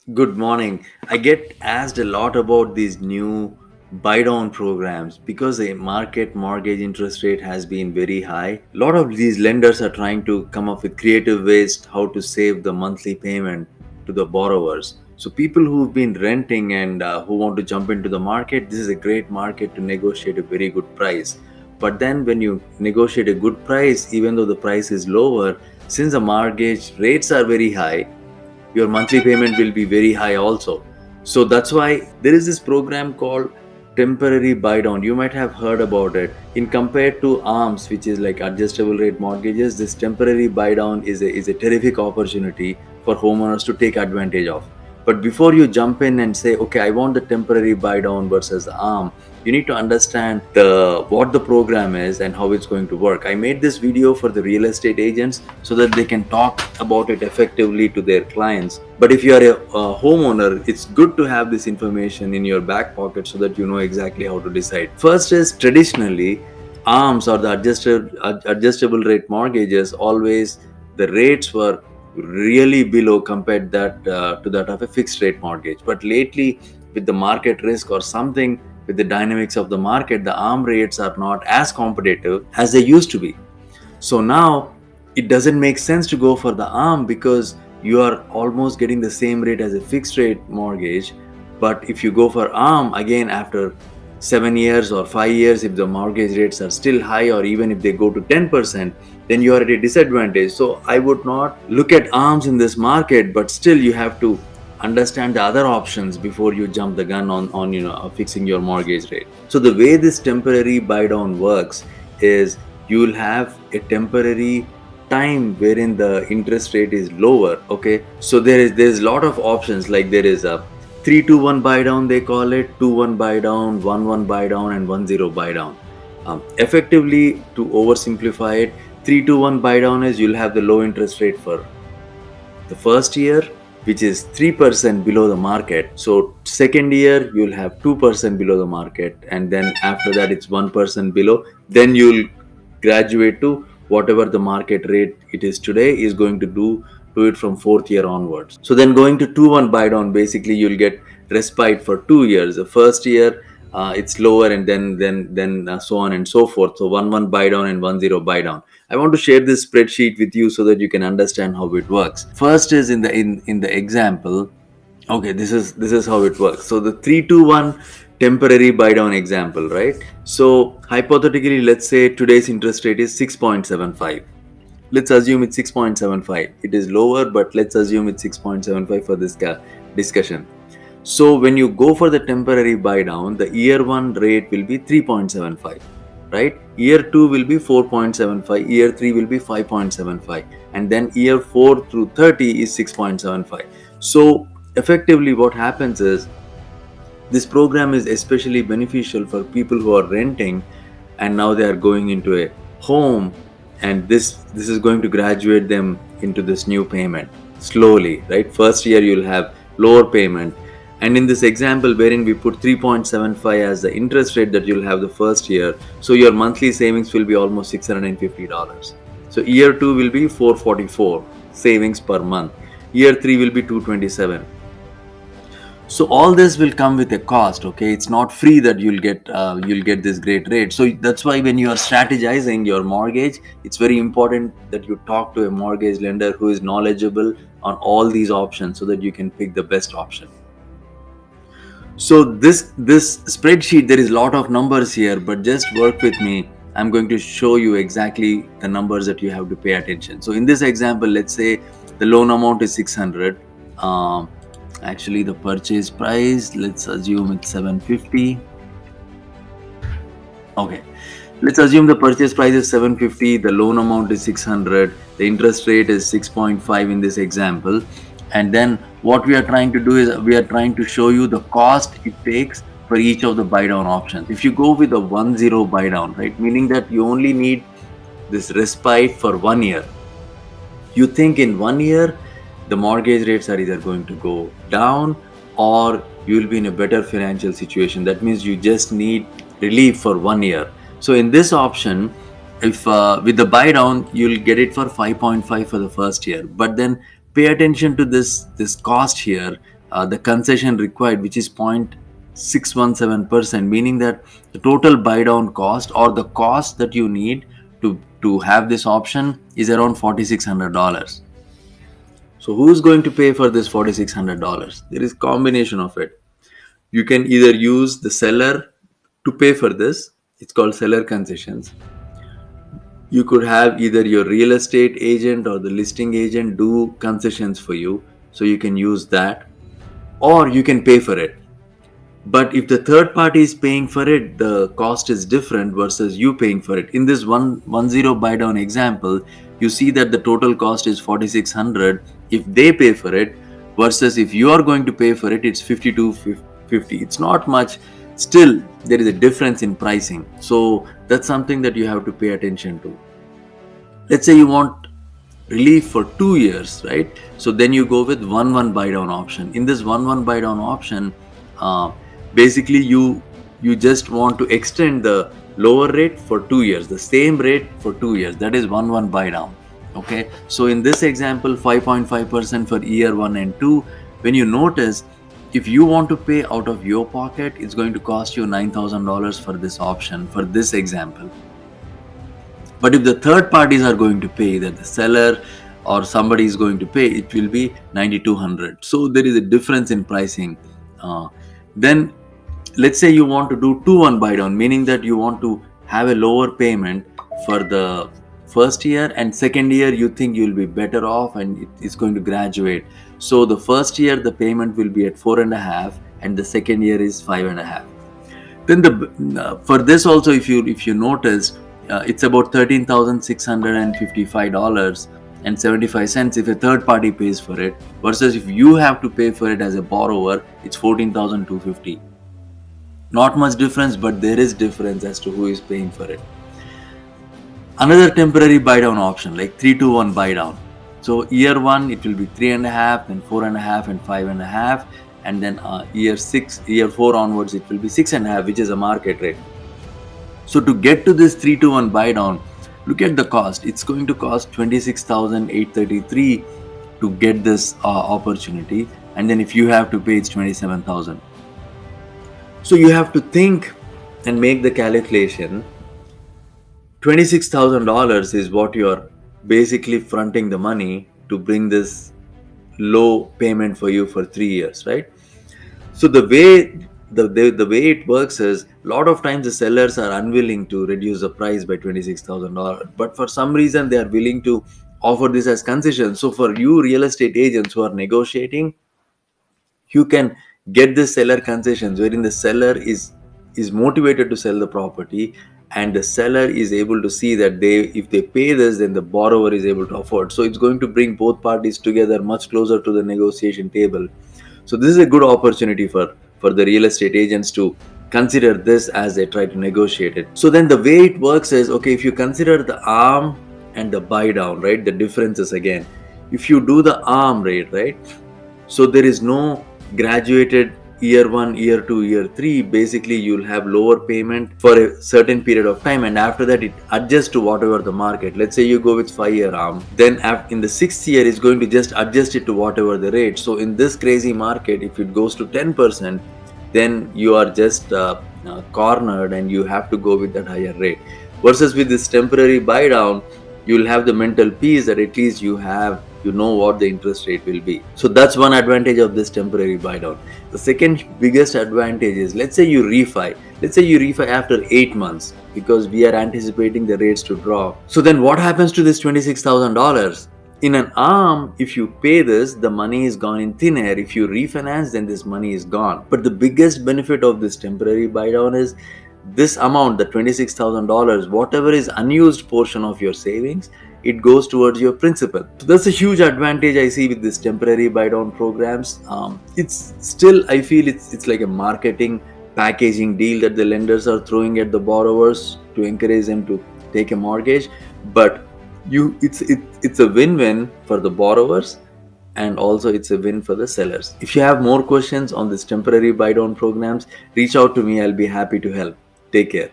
Good morning. I get asked a lot about these new Buydown programs because the market mortgage interest rate has been very high. A lot of these lenders are trying to come up with creative ways how to save the monthly payment to the borrowers. So people who've been renting and who want to jump into the market, this is a great market to negotiate a very good price. But then when you negotiate a good price, even though the price is lower, since the mortgage rates are very high, your monthly payment will be very high also. So that's why there is this program called temporary buy down. You might have heard about it. In compared to arms, which is like adjustable rate mortgages, this temporary buy down is a terrific opportunity for homeowners to take advantage of. But before you jump in and say, okay, I want the temporary buy down versus the arm, you need to understand the what the program is and how it's going to work. I made this video for the real estate agents so that they can talk about it effectively to their clients. But if you are a homeowner, it's good to have this information in your back pocket so that you know exactly how to decide. First is traditionally arms or the adjustable rate mortgages, always the rates were really below compared that to that of a fixed rate mortgage. But lately, with the market risk or something, with the dynamics of the market, the arm rates are not as competitive as they used to be. So now it doesn't make sense to go for the arm because you are almost getting the same rate as a fixed rate mortgage. But if you go for arm again after 7 years or 5 years, if the mortgage rates are still high or even if they go to 10%, then you are at a disadvantage. So I would not look at arms in this market, but still you have to understand the other options before you jump the gun on fixing your mortgage rate. So the way this temporary buy down works is you will have a temporary time wherein the interest rate is lower. Okay, so there's a lot of options, like there is a 3-2-1 buy down, they call it 2-1 buy down, 1-1 buy down, and 1-0 buy down. Effectively, to oversimplify it, 3-2-1 buy down is you'll have the low interest rate for the first year, which is 3% below the market. So second year you'll have 2% below the market, and then after that it's 1% below. Then you'll graduate to whatever the market rate it is today is going to do it from fourth year onwards. So then going to 2-1 buy down, basically you'll get respite for 2 years. The first year it's lower, and then so on and so forth. So 1-1 buy down and 1-0 buy down. I want to share this spreadsheet with you so that you can understand how it works. First is in the example. Okay, this is how it works. So the 3-2-1 temporary buy down example, right? So hypothetically, let's say today's interest rate is 6.75. Let's assume it's 6.75. It is lower, but let's assume it's 6.75 for this discussion. So when you go for the temporary buy down, the year one rate will be 3.75, right? Year two will be 4.75, year three will be 5.75, and then year 4 through 30 is 6.75. So effectively what happens is this program is especially beneficial for people who are renting and now they are going into a home, and this is going to graduate them into this new payment slowly, right? First year you'll have lower payment, and in this example wherein we put 3.75 as the interest rate that you'll have the first year, so your monthly savings will be almost $650. So year 2 will be 444 savings per month, year 3 will be 227. So all this will come with a cost. Okay, it's not free that you'll get this great rate. So that's why when you are strategizing your mortgage, it's very important that you talk to a mortgage lender who is knowledgeable on all these options so that you can pick the best option. So this spreadsheet, there is a lot of numbers here, but just work with me. I'm going to show you exactly the numbers that you have to pay attention. So in this example, let's say the loan amount is 600. Actually the purchase price, let's assume it's 750. Okay, let's assume the purchase price is 750, the loan amount is 600, the interest rate is 6.5 in this example. And then what we are trying to do is we are trying to show you the cost it takes for each of the buy down options. If you go with a 1-0 buy down, right, meaning that you only need this respite for 1 year, you think in 1 year the mortgage rates are either going to go down or you will be in a better financial situation. That means you just need relief for 1 year. So in this option, if with the buy down, you'll get it for 5.5 for the first year, but then pay attention to this cost here. the concession required, which is 0.617%, meaning that the total buy down cost or the cost that you need to have this option is around $4,600. So who's going to pay for this $4,600? There is combination of it. You can either use the seller to pay for this. It's called seller concessions. You could have either your real estate agent or the listing agent do concessions for you, so you can use that, or you can pay for it. But if the third party is paying for it, the cost is different versus you paying for it. In this 110 buy down example, you see that the total cost is 4,600 if they pay for it, versus if you are going to pay for it, it's 5250. It's not much. Still, there is a difference in pricing. So that's something that you have to pay attention to. Let's say you want relief for 2 years, right? So then you go with 1-1 buy down option. In this 1-1 buy down option, basically you just want to extend the lower rate for 2 years, the same rate for 2 years. That is 1-1 buy down. Okay, so in this example, 5.5% for year 1 and 2. When you notice, if you want to pay out of your pocket, it's going to cost you $9,000 for this option, for this example. But if the third parties are going to pay, that the seller or somebody is going to pay, it will be $9,200. So there is a difference in pricing. Then let's say you want to do 2-1 buy down, meaning that you want to have a lower payment for the first year, and second year you think you'll be better off and it's going to graduate. So the first year the payment will be at 4.5 and the second year is 5.5. Then for this also, if you notice, it's about $13,655.75 if a third party pays for it, versus if you have to pay for it as a borrower, it's $14,250. Not much difference, but there is difference as to who is paying for it. Another temporary buy down option, like 3-1 buy down. So year 1 it will be 3.5, then 4.5 and 5.5, and then year 4 onwards it will be 6.5, which is a market rate. So to get to this 3-1 buy down, look at the cost. It's going to cost $26,833 to get this opportunity, and then if you have to pay, it's $27,000. So you have to think and make the calculation. $26,000 is what you're basically fronting the money to bring this low payment for you for 3 years, right? So the way it works is, a lot of times the sellers are unwilling to reduce the price by $26,000, but for some reason they are willing to offer this as concession. So for you real estate agents who are negotiating, you can get this seller concessions, wherein the seller is motivated to sell the property, and the seller is able to see that if they pay this, then the borrower is able to afford. So it's going to bring both parties together much closer to the negotiation table. So this is a good opportunity for the real estate agents to consider this as they try to negotiate it. So then the way it works is, okay, if you consider the arm and the buy down, right, the differences again. If you do the arm rate, right, so there is no graduated year 1, year 2, year 3. Basically you'll have lower payment for a certain period of time, and after that it adjusts to whatever the market. Let's say you go with 5-year arm, then in the 6th year it's going to just adjust it to whatever the rate. So in this crazy market, if it goes to 10%, then you are just cornered and you have to go with that higher rate. Versus with this temporary buy down, you'll have the mental peace that at least you know what the interest rate will be. So that's one advantage of this temporary buy down. The second biggest advantage is, let's say you refi after 8 months, because we are anticipating the rates to drop. So then what happens to this $26,000? In an arm, if you pay this, the money is gone in thin air. If you refinance, then this money is gone. But the biggest benefit of this temporary buy down is this amount, the $26,000, whatever is unused portion of your savings, it goes towards your principal. So that's a huge advantage I see with this temporary buy down programs. It's still, I feel it's like a marketing packaging deal that the lenders are throwing at the borrowers to encourage them to take a mortgage, but it's a win-win for the borrowers, and also it's a win for the sellers. If you have more questions on this temporary buy down programs, reach out to me. I'll be happy to help. Take care.